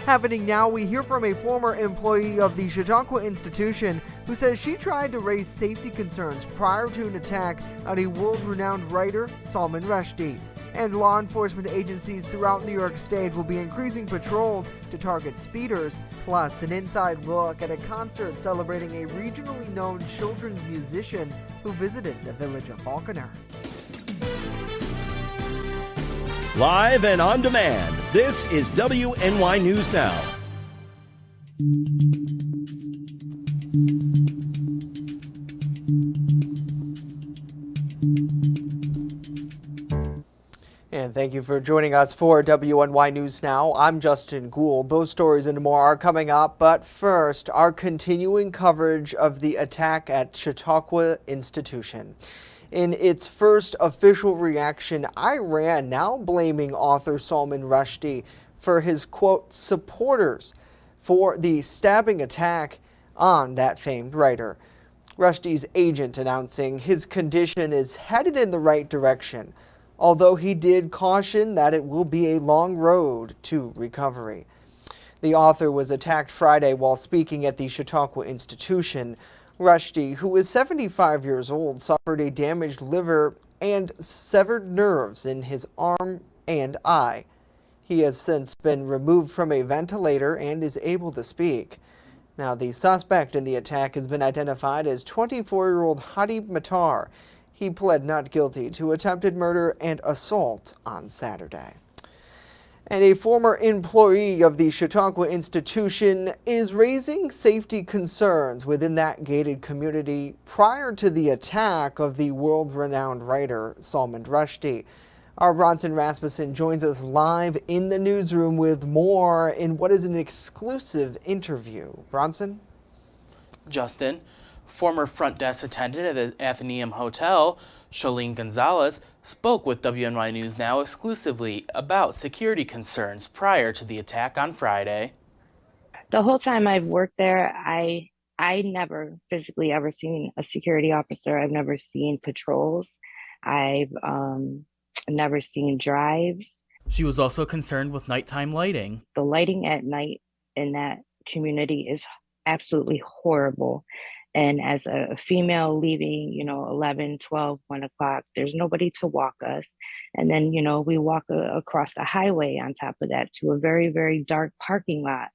Happening now, we hear from a former employee of the Chautauqua institution who says she tried to raise safety concerns prior to an attack on a world-renowned writer, Salman Rushdie. And law enforcement agencies throughout New York State will be increasing patrols to target speeders, plus an inside look at a concert celebrating a regionally known children's musician who visited the village of Falconer. Live and on demand, this is WNY News Now. And thank you for joining us for WNY News Now. I'm Justin Gould. Those stories and more are coming up, but first, our continuing coverage of the attack at Chautauqua Institution. In its first official reaction, Iran now blaming author Salman Rushdie for his, quote, supporters for the stabbing attack on that famed writer. Rushdie's agent announcing his condition is headed in the right direction, although he did caution that it will be a long road to recovery. The author was attacked Friday while speaking at the Chautauqua Institution. Rushdie, who is 75 years old, suffered a damaged liver and severed nerves in his arm and eye. He has since been removed from a ventilator and is able to speak. Now, the suspect in the attack has been identified as 24-year-old Hadib Matar. He pled not guilty to attempted murder and assault on Saturday. And a former employee of the Chautauqua Institution is raising safety concerns within that gated community prior to the attack of the world-renowned writer Salman Rushdie. Our Bronson Rasmussen joins us live in the newsroom with more in what is an exclusive interview. Bronson? Justin, former front desk attendant at the Athenaeum Hotel, Sholene Gonzalez, spoke with WNY News Now exclusively about security concerns prior to the attack on Friday. The whole time I've worked there, I never physically ever seen a security officer. I've never seen patrols. I've never seen drives. She was also concerned with nighttime lighting. The lighting at night in that community is absolutely horrible. And as a female leaving, 11, 12, 1 o'clock, there's nobody to walk us. And then, we walk across the highway on top of that to a very, very dark parking lot.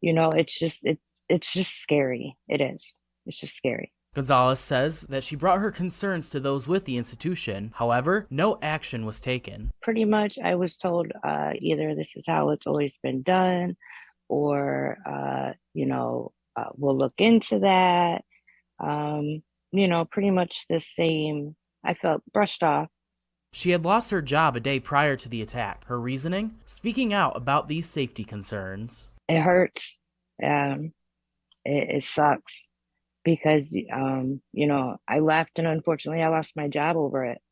It's just scary. It is. It's just scary. Gonzalez says that she brought her concerns to those with the institution. However, no action was taken. Pretty much I was told either this is how it's always been done or, we'll look into that. Pretty much the same. I felt brushed off. She had lost her job a day prior to the attack. Her reasoning? Speaking out about these safety concerns. It hurts. It sucks because, I left and unfortunately I lost my job over it.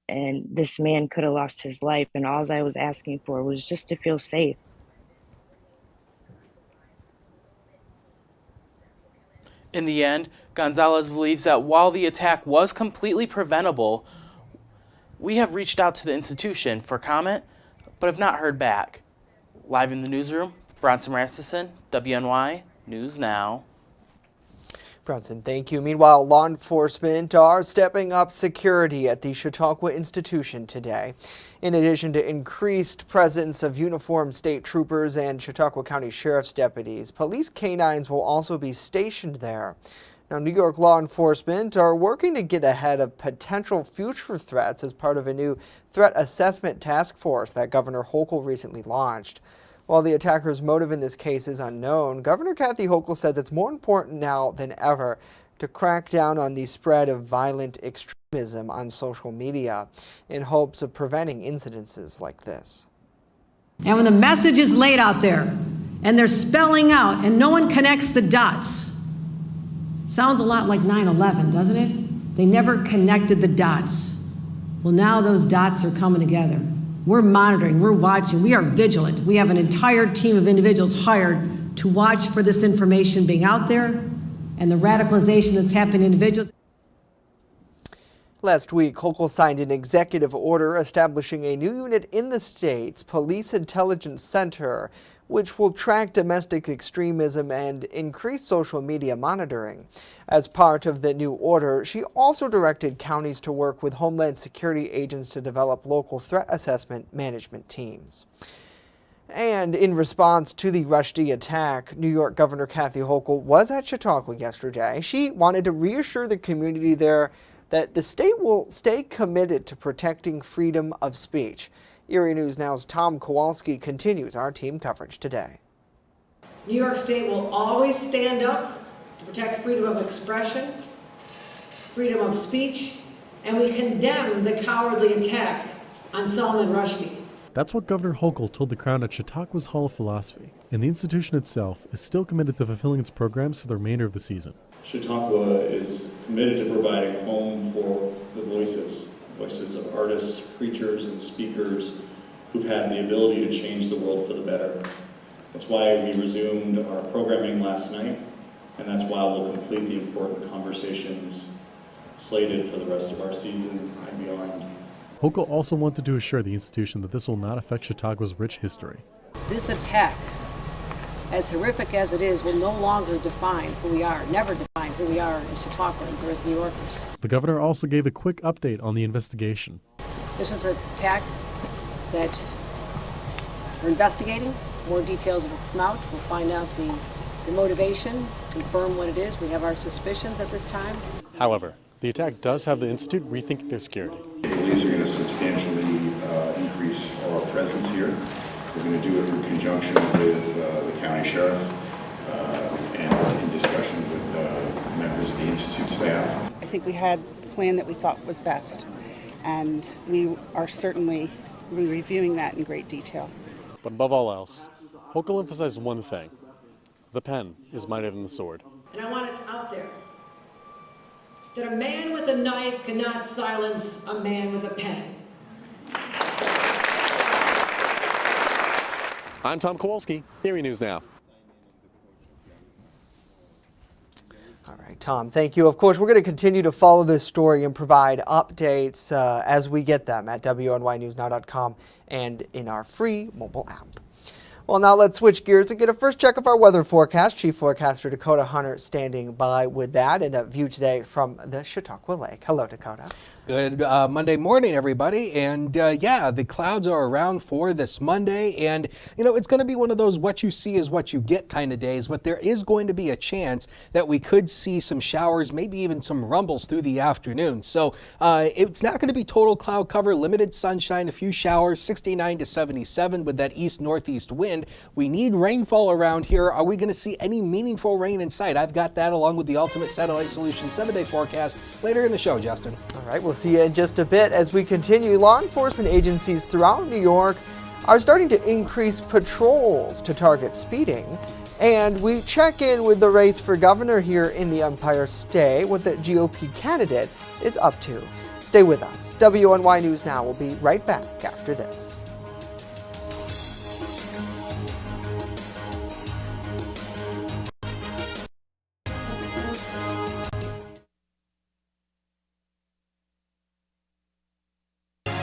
And this man could have lost his life. And all I was asking for was just to feel safe. In the end, Gonzalez believes that while the attack was completely preventable, we have reached out to the institution for comment, but have not heard back. Live in the newsroom, Bronson Rasmussen, WNY News Now. Bronson, thank you. Meanwhile, law enforcement are stepping up security at the Chautauqua Institution today. In addition to increased presence of uniformed state troopers and Chautauqua County Sheriff's deputies, police canines will also be stationed there. Now, New York law enforcement are working to get ahead of potential future threats as part of a new threat assessment task force that Governor Hochul recently launched. While the attacker's motive in this case is unknown, Governor Kathy Hochul says it's more important now than ever to crack down on the spread of violent extremism on social media in hopes of preventing incidences like this. And when the message is laid out there and they're spelling out and no one connects the dots, sounds a lot like 9/11, doesn't it? They never connected the dots. Well, now those dots are coming together. We're monitoring, we're watching, we are vigilant. We have an entire team of individuals hired to watch for this information being out there and the radicalization that's happening to individuals. Last week, Hochul signed an executive order establishing a new unit in the state's Police Intelligence Center, which will track domestic extremism and increase social media monitoring. As part of the new order, she also directed counties to work with Homeland Security agents to develop local threat assessment management teams. And in response to the Rushdie attack, New York Governor Kathy Hochul was at Chautauqua yesterday. She wanted to reassure the community there that the state will stay committed to protecting freedom of speech. Erie News Now's Tom Kowalski continues our team coverage today. New York State will always stand up to protect freedom of expression, freedom of speech, and we condemn the cowardly attack on Salman Rushdie. That's what Governor Hochul told the crowd at Chautauqua's Hall of Philosophy, and the institution itself is still committed to fulfilling its programs for the remainder of the season. Chautauqua is committed to providing a home for the voices of artists, preachers, and speakers who've had the ability to change the world for the better. That's why we resumed our programming last night, and that's why we'll complete the important conversations slated for the rest of our season and beyond. Hochul also wanted to assure the institution that this will not affect Chautauqua's rich history. This attack, as horrific as it is, will no longer define who we are, never define who we are as Chautauquans or as New Yorkers. The governor also gave a quick update on the investigation. This was an attack that we're investigating. More details will come out. We'll find out the motivation, confirm what it is. We have our suspicions at this time. However, the attack does have the institute rethinking their security. The police are going to substantially increase our presence here. We're going to do it in conjunction with the county sheriff and in discussion with members of the institute staff. I think we had the plan that we thought was best, and we are certainly reviewing that in great detail. But above all else, Hochul emphasized one thing: the pen is mightier than the sword. And I want it out there that a man with a knife cannot silence a man with a pen. I'm Tom Kowalski, Erie News Now. All right, Tom, thank you. Of course, we're going to continue to follow this story and provide updates as we get them at WNYNewsNow.com and in our free mobile app. Well, now let's switch gears and get a first check of our weather forecast. Chief Forecaster Dakota Hunter standing by with that and a view today from the Chautauqua Lake. Hello, Dakota. Good Monday morning, everybody. And yeah, the clouds are around for this Monday. And, you know, it's going to be one of those what you see is what you get kind of days. But there is going to be a chance that we could see some showers, maybe even some rumbles through the afternoon. So it's not going to be total cloud cover, limited sunshine, a few showers, 69 to 77 with that east-northeast wind. We need rainfall around here. Are we going to see any meaningful rain in sight? I've got that along with the Ultimate Satellite Solution 7-day forecast later in the show, Justin. All right, we'll see you in just a bit as we continue. Law enforcement agencies throughout New York are starting to increase patrols to target speeding. And we check in with the race for governor here in the Empire State, what the GOP candidate is up to. Stay with us. WNY News Now will be right back after this.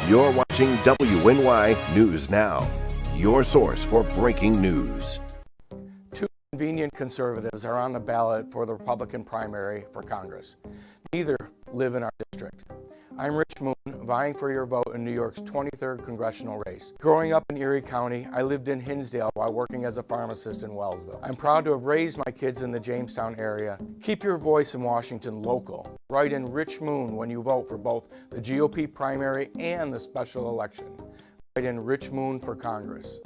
You're watching WNY News Now, your source for breaking news. Two convenient conservatives are on the ballot for the Republican primary for Congress. Neither live in our district. I'm Rich Moon, vying for your vote in New York's 23rd congressional race. Growing up in Erie County, I lived in Hinsdale while working as a pharmacist in Wellsville. I'm proud to have raised my kids in the Jamestown area. Keep your voice in Washington local. Write in Rich Moon when you vote for both the GOP primary and the special election. Write in Rich Moon for Congress.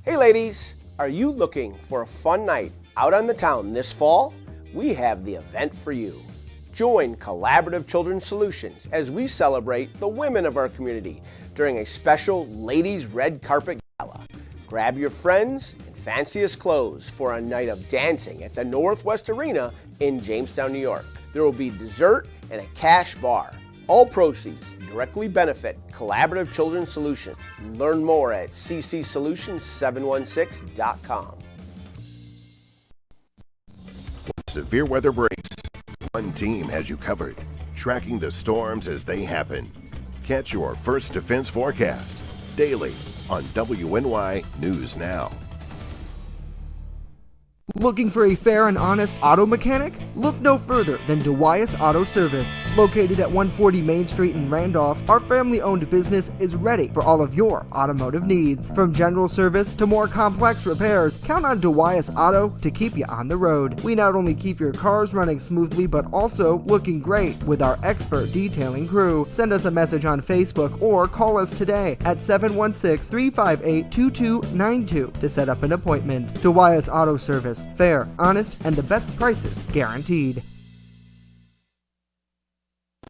Hey ladies, are you looking for a fun night out on the town this fall? We have the event for you. Join Collaborative Children's Solutions as we celebrate the women of our community during a special Ladies Red Carpet Gala. Grab your friends and fanciest clothes for a night of dancing at the Northwest Arena in Jamestown, New York. There will be dessert and a cash bar. All proceeds directly benefit Collaborative Children's Solutions. Learn more at ccsolutions716.com. Severe weather breaks. One team has you covered, tracking the storms as they happen. Catch your First Defense forecast daily on WNY News Now. Looking for a fair and honest auto mechanic? Look no further than DeWyas Auto Service. Located at 140 Main Street in Randolph, our family-owned business is ready for all of your automotive needs. From general service to more complex repairs, count on DeWyas Auto to keep you on the road. We not only keep your cars running smoothly, but also looking great with our expert detailing crew. Send us a message on Facebook or call us today at 716-358-2292 to set up an appointment. DeWyas Auto Service. Fair, honest, and the best prices guaranteed.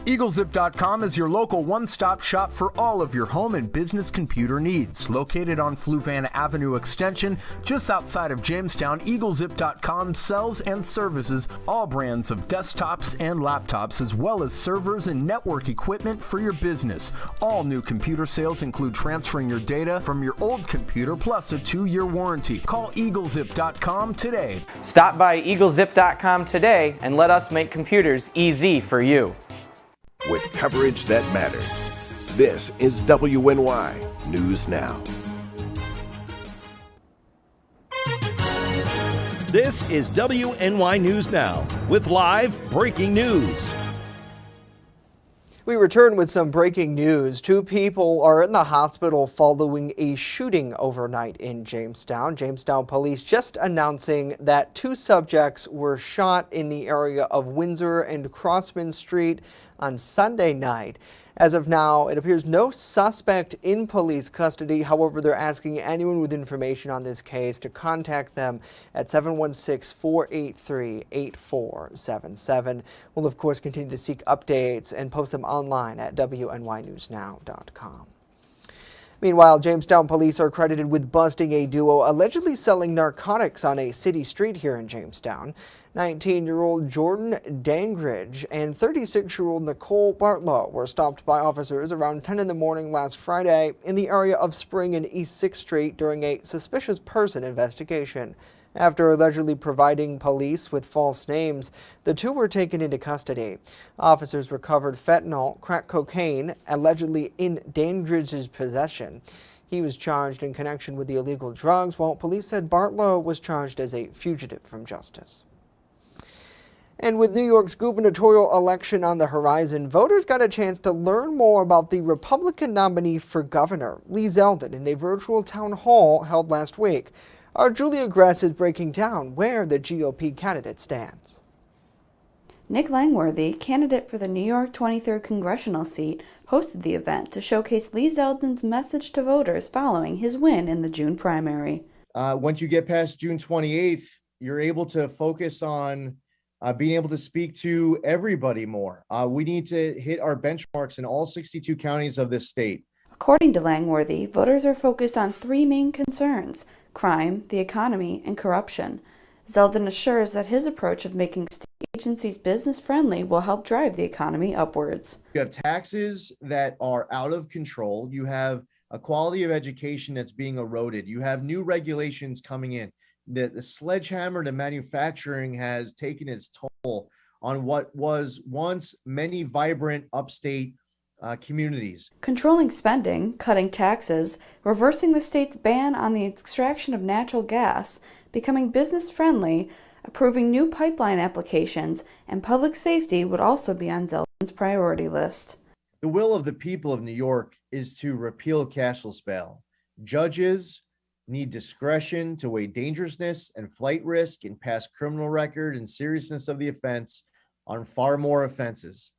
EagleZip.com is your local one-stop shop for all of your home and business computer needs. Located on Fluvan Avenue Extension, just outside of Jamestown, EagleZip.com sells and services all brands of desktops and laptops, as well as servers and network equipment for your business. All new computer sales include transferring your data from your old computer plus a 2-year warranty. Call EagleZip.com today. Stop by EagleZip.com today and let us make computers easy for you. With coverage that matters, this is WNY News Now. This is WNY News Now with live breaking news. We return with some breaking news. 2 people are in the hospital following a shooting overnight in Jamestown. Jamestown police just announcing that 2 subjects were shot in the area of Windsor and Crossman Street on Sunday night. As of now, it appears no suspect in police custody. However, they're asking anyone with information on this case to contact them at 716-483-8477. We'll, of course, continue to seek updates and post them online at WNYNewsNow.com. Meanwhile, Jamestown police are credited with busting a duo allegedly selling narcotics on a city street here in Jamestown. 19-year-old Jordan Dangridge and 36-year-old Nicole Bartlow were stopped by officers around 10 in the morning last Friday in the area of Spring and East 6th Street during a suspicious person investigation. After allegedly providing police with false names, the 2 were taken into custody. Officers recovered fentanyl, crack cocaine, allegedly in Dangridge's possession. He was charged in connection with the illegal drugs, while police said Bartlow was charged as a fugitive from justice. And with New York's gubernatorial election on the horizon, voters got a chance to learn more about the Republican nominee for governor, Lee Zeldin, in a virtual town hall held last week. Our Julia Gress is breaking down where the GOP candidate stands. Nick Langworthy, candidate for the New York 23rd congressional seat, hosted the event to showcase Lee Zeldin's message to voters following his win in the June primary. Once you get past June 28th, you're able to focus on being able to speak to everybody more. We need to hit our benchmarks in all 62 counties of this state. According to Langworthy, voters are focused on 3 main concerns: crime, the economy, and corruption. Zeldin assures that his approach of making state agencies business-friendly will help drive the economy upwards. You have taxes that are out of control. You have a quality of education that's being eroded. You have new regulations coming in. The sledgehammer to manufacturing has taken its toll on what was once many vibrant upstate communities. Controlling spending, cutting taxes, reversing the state's ban on the extraction of natural gas, becoming business-friendly, approving new pipeline applications, and public safety would also be on Zeldin's priority list. The will of the people of New York is to repeal cashless bail. Judges need discretion to weigh dangerousness and flight risk and past criminal record and seriousness of the offense on far more offenses.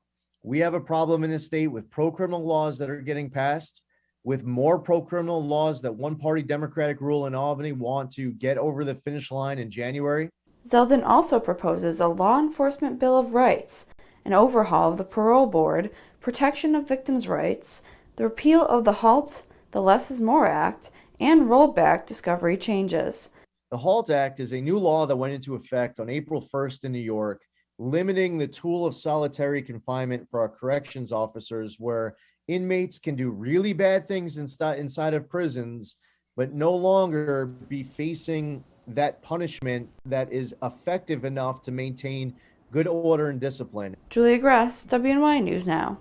We have a problem in this state with pro-criminal laws that are getting passed, with more pro-criminal laws that one-party Democratic rule in Albany want to get over the finish line in January. Zeldin also proposes a law enforcement bill of rights, an overhaul of the parole board, protection of victims' rights, the repeal of the HALT, the Less is More Act, and rollback discovery changes. The HALT Act is a new law that went into effect on April 1st in New York, limiting the tool of solitary confinement for our corrections officers, where inmates can do really bad things inside of prisons, but no longer be facing that punishment that is effective enough to maintain good order and discipline. Julia Gress, WNY News Now.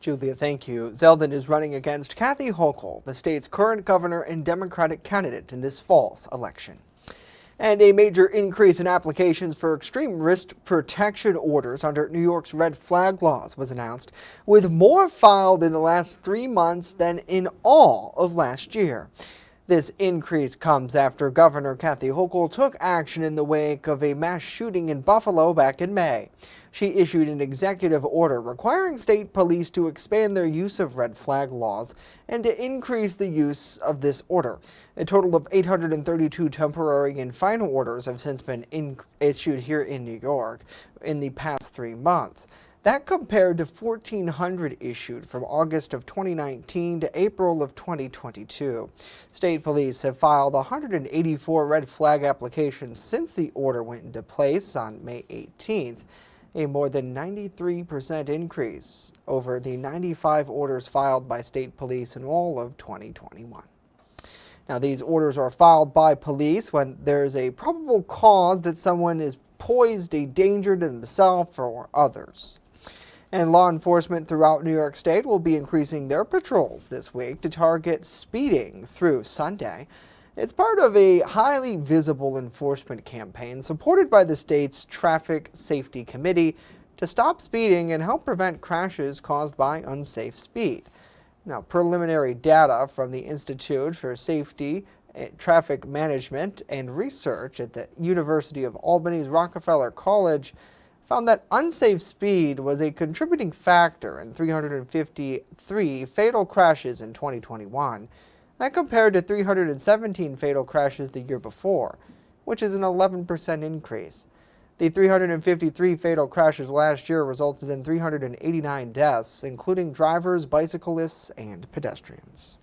Julia, thank you. Zeldin is running against Kathy Hochul, the state's current governor and Democratic candidate in this fall's election. And a major increase in applications for extreme risk protection orders under New York's red flag laws was announced, with more filed in the last 3 months than in all of last year. This increase comes after Governor Kathy Hochul took action in the wake of a mass shooting in Buffalo back in May. She issued an executive order requiring state police to expand their use of red flag laws and to increase the use of this order. A total of 832 temporary and final orders have since been issued here in New York in the past 3 months. That compared to 1,400 issued from August of 2019 to April of 2022. State police have filed 184 red flag applications since the order went into place on May 18th, a more than 93% increase over the 95 orders filed by state police in all of 2021. Now, these orders are filed by police when there's a probable cause that someone is posed a danger to themselves or others. And law enforcement throughout New York State will be increasing their patrols this week to target speeding through Sunday. It's part of a highly visible enforcement campaign supported by the state's Traffic Safety Committee to stop speeding and help prevent crashes caused by unsafe speed. Now, preliminary data from the Institute for Safety, Traffic Management and Research at the University of Albany's Rockefeller College found that unsafe speed was a contributing factor in 353 fatal crashes in 2021. That compared to 317 fatal crashes the year before, which is an 11% increase. The 353 fatal crashes last year resulted in 389 deaths, including drivers, bicyclists, and pedestrians.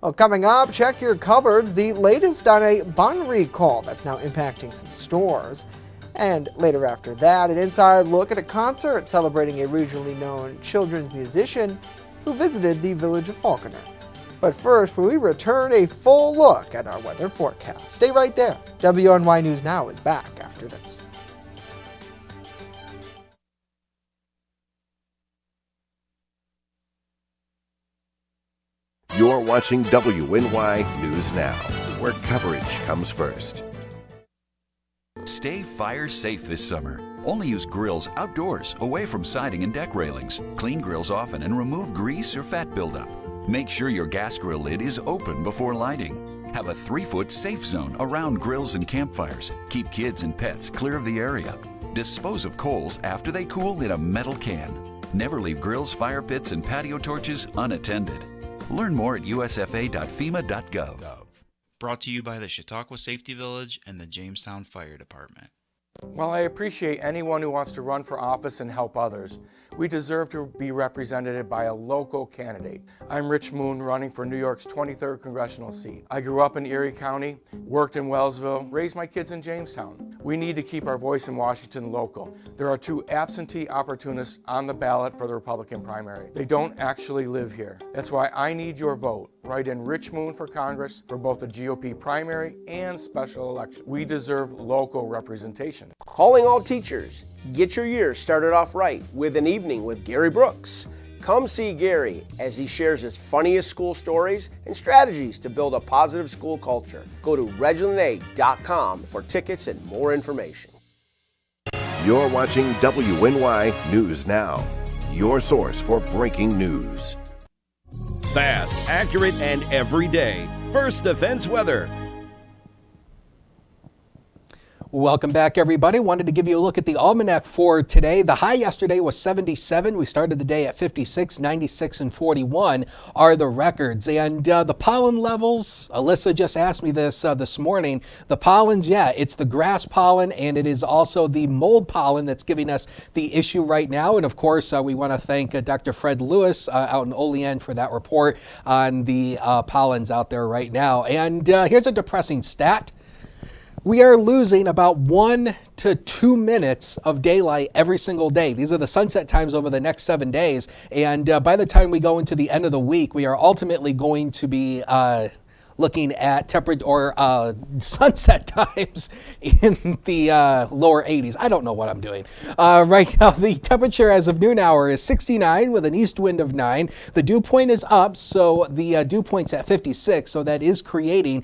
Well, coming up, check your cupboards, the latest on a bun recall that's now impacting some stores. And later after that, an inside look at a concert celebrating a regionally known children's musician who visited the village of Falconer. But first, when we return, a full look at our weather forecast. Stay right there. WNY News Now is back after this. You're watching WNY News Now, where coverage comes first. Stay fire safe this summer. Only use grills outdoors, away from siding and deck railings. Clean grills often and remove grease or fat buildup. Make sure your gas grill lid is open before lighting. Have a 3-foot safe zone around grills and campfires. Keep kids and pets clear of the area. Dispose of coals after they cool in a metal can. Never leave grills, fire pits, and patio torches unattended. Learn more at usfa.fema.gov. Brought to you by the Chautauqua Safety Village and the Jamestown Fire Department. While I appreciate anyone who wants to run for office and help others, we deserve to be represented by a local candidate. I'm Rich Moon, running for New York's 23rd congressional seat. I grew up in Erie County, worked in Wellsville, raised my kids in Jamestown. We need to keep our voice in Washington local. There are 2 absentee opportunists on the ballot for the Republican primary. They don't actually live here. That's why I need your vote. Write in Rich Moon for Congress for both the GOP primary and special election. We deserve local representation. Calling all teachers. Get your year started off right with an evening with Gary Brooks. Come see Gary as he shares his funniest school stories and strategies to build a positive school culture. Go to regilinA.com for tickets and more information. You're watching WNY News Now, your source for breaking news. Fast, accurate, and everyday. First Defense Weather. Welcome back, everybody. Wanted to give you a look at the almanac for today. The high yesterday was 77. We started the day at 56, 96, and 41 are the records. And the pollen levels, Alyssa just asked me this morning. The pollens, yeah, it's the grass pollen, and it is also the mold pollen that's giving us the issue right now. And of course, we want to thank Dr. Fred Lewis out in Olean for that report on the pollens out there right now. And here's a depressing stat. We are losing about 1 to 2 minutes of daylight every single day. These are the sunset times over the next 7 days. And by the time we go into the end of the week, we are ultimately going to be looking at temperature or sunset times in the lower 80s. I don't know what I'm doing. Right now, the temperature as of noon hour is 69 with an east wind of 9. The dew point is up, so the dew point's at 56, so that is creating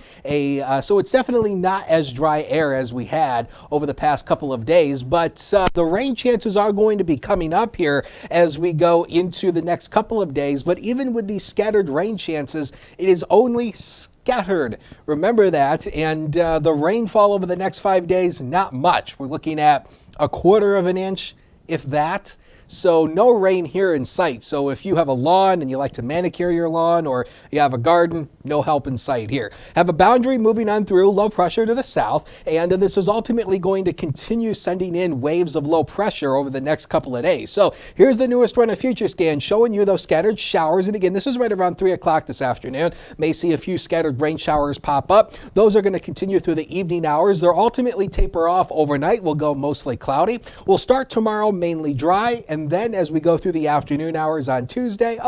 so it's definitely not as dry air as we had over the past couple of days, but the rain chances are going to be coming up here as we go into the next couple of days. But even with these scattered rain chances, it is only scattered. Remember that. And the rainfall over the next 5 days, not much. We're looking at 1/4 of an inch, if that. So no rain here in sight. So if you have a lawn and you like to manicure your lawn, or you have a garden, no help in sight here. Have a boundary moving on through, low pressure to the south, and this is ultimately going to continue sending in waves of low pressure over the next couple of days. So here's the newest run of future scan showing you those scattered showers. And again, this is right around 3 o'clock this afternoon. May see a few scattered rain showers pop up. Those are going to continue through the evening hours. They'll ultimately taper off overnight. We'll go mostly cloudy. We'll start tomorrow mainly dry, and then as we go through the afternoon hours on Tuesday,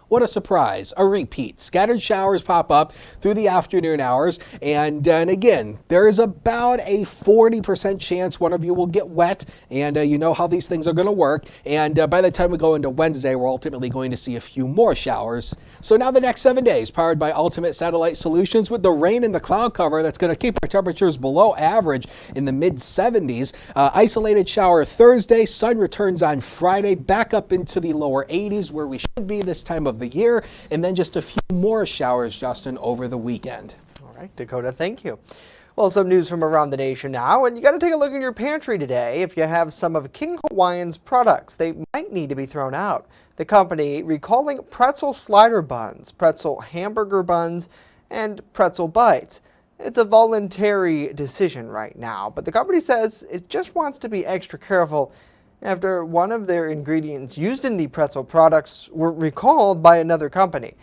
what a surprise, a repeat. Scattered showers pop up through the afternoon hours. And again, there is about a 40% chance one of you will get wet. And you know how these things are going to work. And by the time we go into Wednesday, we're ultimately going to see a few more showers. So now the next 7 days, powered by Ultimate Satellite Solutions, with the rain and the cloud cover, that's going to keep our temperatures below average in the mid-70s. Isolated shower Thursday, sun returns on Friday, back up into the lower 80s where we should be this time of the year, and then just a few more showers, Justin, over the weekend. All right, Dakota, thank you. Well, some news from around the nation now, and you got to take a look in your pantry today. If you have some of King Hawaiian's products, they might need to be thrown out. The company recalling pretzel slider buns, pretzel hamburger buns, and pretzel bites. It's a voluntary decision right now, but the company says it just wants to be extra careful after one of their ingredients used in the pretzel products were recalled by another company.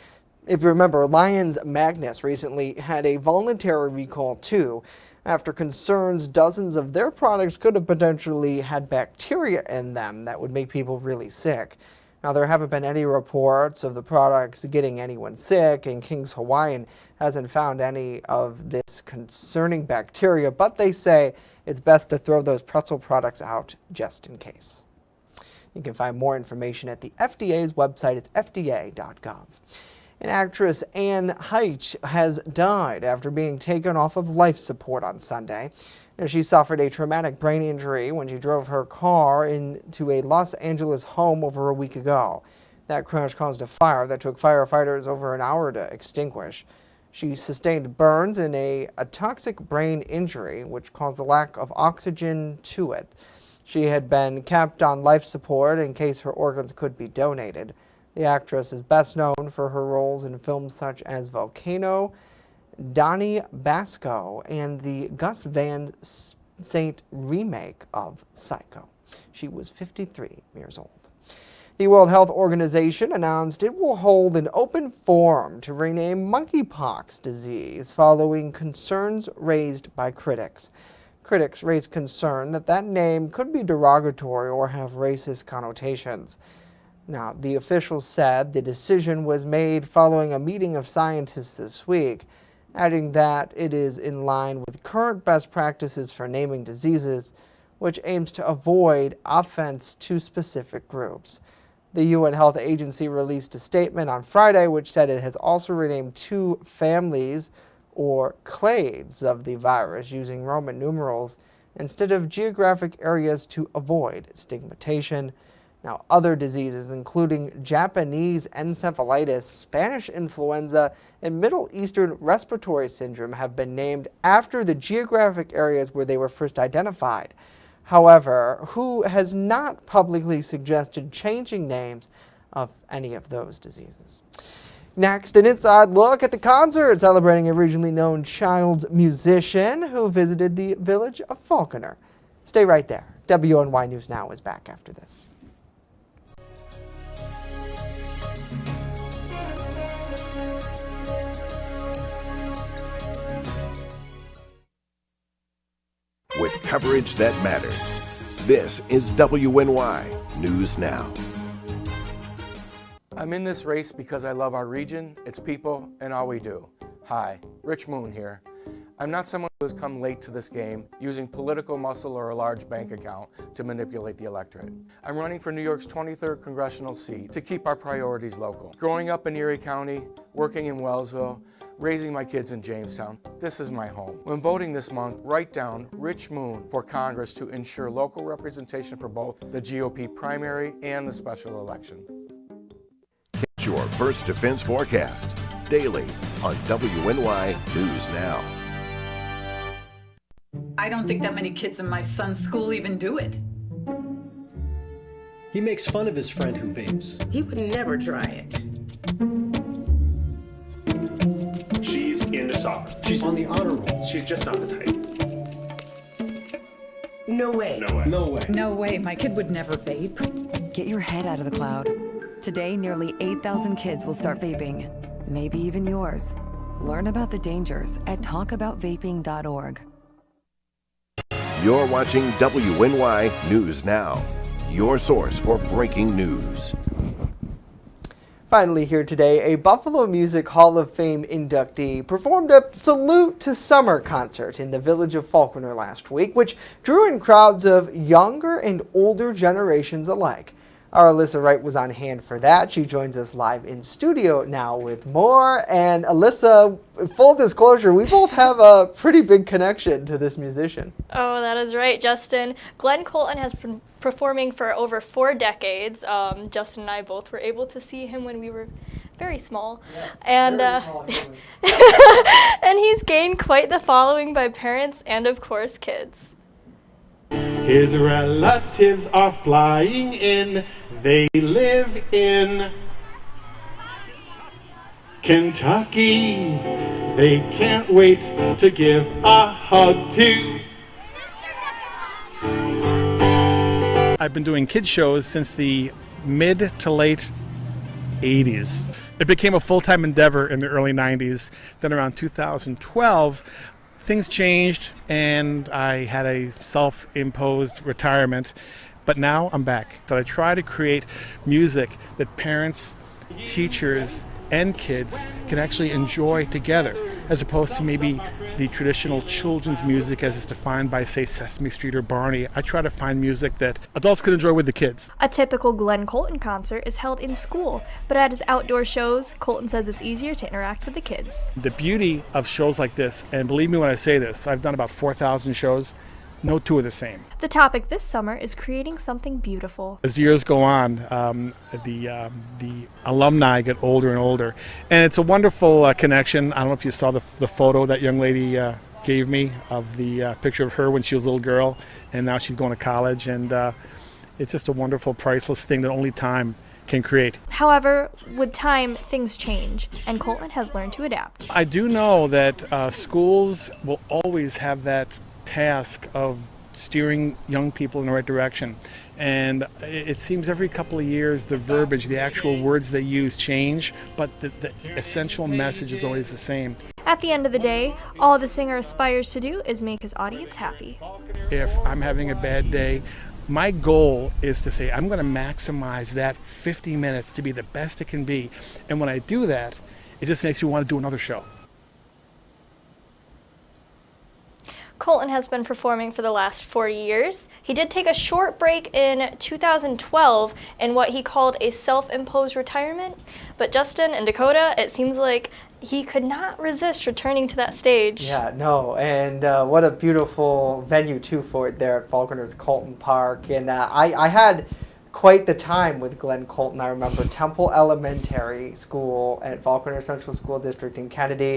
If you remember, Lions Magnus recently had a voluntary recall too, after concerns dozens of their products could have potentially had bacteria in them that would make people really sick. Now, there haven't been any reports of the products getting anyone sick, and King's Hawaiian hasn't found any of this concerning bacteria, but they say it's best to throw those pretzel products out just in case. You can find more information at the FDA's website. It's fda.gov. And actress Anne Heche has died after being taken off of life support on Sunday. She suffered a traumatic brain injury when she drove her car into a Los Angeles home over a week ago. That crash caused a fire that took firefighters over an hour to extinguish. She sustained burns and a toxic brain injury, which caused a lack of oxygen to it. She had been kept on life support in case her organs could be donated. The actress is best known for her roles in films such as Volcano, Donnie Basco, and the Gus Van Sant remake of Psycho. She was 53 years old. The World Health Organization announced it will hold an open forum to rename monkeypox disease following concerns raised by critics. Critics raised concern that that name could be derogatory or have racist connotations. Now, the officials said the decision was made following a meeting of scientists this week, adding that it is in line with current best practices for naming diseases, which aims to avoid offense to specific groups. The UN Health Agency released a statement on Friday which said it has also renamed 2 families or clades of the virus using Roman numerals instead of geographic areas to avoid stigmatization. Now, other diseases, including Japanese encephalitis, Spanish influenza, and Middle Eastern respiratory syndrome, have been named after the geographic areas where they were first identified. However, WHO has not publicly suggested changing names of any of those diseases. Next, an inside look at the concert celebrating a regionally known child musician who visited the village of Falconer. Stay right there. WNY News Now is back after this. With coverage that matters, this is WNY News Now. I'm in this race because I love our region, its people, and all we do. Hi, Rich Moon here. I'm not someone who has come late to this game using political muscle or a large bank account to manipulate the electorate. I'm running for New York's 23rd congressional seat to keep our priorities local. Growing up in Erie County, working in Wellsville, raising my kids in Jamestown, this is my home. When voting this month, write down Rich Moon for Congress to ensure local representation for both the GOP primary and the special election. Catch your First Defense Forecast daily on WNY News Now. I don't think that many kids in my son's school even do it. He makes fun of his friend who vapes. He would never try it. She's into soccer. She's on the honor roll. She's just not the type. No way. No way. No way. No way, my kid would never vape. Get your head out of the cloud. Today, nearly 8,000 kids will start vaping. Maybe even yours. Learn about the dangers at talkaboutvaping.org. You're watching WNY News Now, your source for breaking news. Finally here today, a Buffalo Music Hall of Fame inductee performed a Salute to Summer concert in the village of Falconer last week, which drew in crowds of younger and older generations alike. Our Alyssa Wright was on hand for that. She joins us live in studio now with more. And Alyssa, full disclosure, we both have a pretty big connection to this musician. Oh, that is right, Justin. Glenn Colton has been performing for over 4 decades. Justin and I both were able to see him when we were very small. Yes, and very small humans. and he's gained quite the following by parents and, of course, kids. His relatives are flying in. They live in Kentucky. They can't wait to give a hug to. I've been doing kids shows since the mid to late 80s. It became a full-time endeavor in the early 90s. Then around 2012, things changed and I had a self-imposed retirement, but now I'm back. So I try to create music that parents, teachers, and kids can actually enjoy together, as opposed to maybe the traditional children's music as is defined by, say, Sesame Street or Barney. I try to find music that adults can enjoy with the kids. A typical Glenn Colton concert is held in school, but at his outdoor shows, Colton says it's easier to interact with the kids. The beauty of shows like this, and believe me when I say this, I've done about 4,000 shows, no two are the same. The topic this summer is creating something beautiful. As the years go on, the alumni get older and older, and it's a wonderful connection. I don't know if you saw the photo that young lady gave me of the picture of her when she was a little girl, and now she's going to college, and it's just a wonderful, priceless thing that only time can create. However, with time, things change, and Colton has learned to adapt. I do know that schools will always have that task of steering young people in the right direction, and it seems every couple of years the verbiage, the actual words they use change, but the essential message is always the same. At the end of the day, all the singer aspires to do is make his audience happy. If I'm having a bad day, my goal is to say I'm going to maximize that 50 minutes to be the best it can be, and when I do that, it just makes me want to do another show. Colton has been performing for the last 40 years. He did take a short break in 2012 in what he called a self-imposed retirement. But Justin and Dakota, it seems like he could not resist returning to that stage. Yeah, no, and what a beautiful venue too for it there at Falconer's Colton Park. And I had quite the time with Glenn Colton. I remember Temple Elementary School at Falconer Central School District in Kennedy.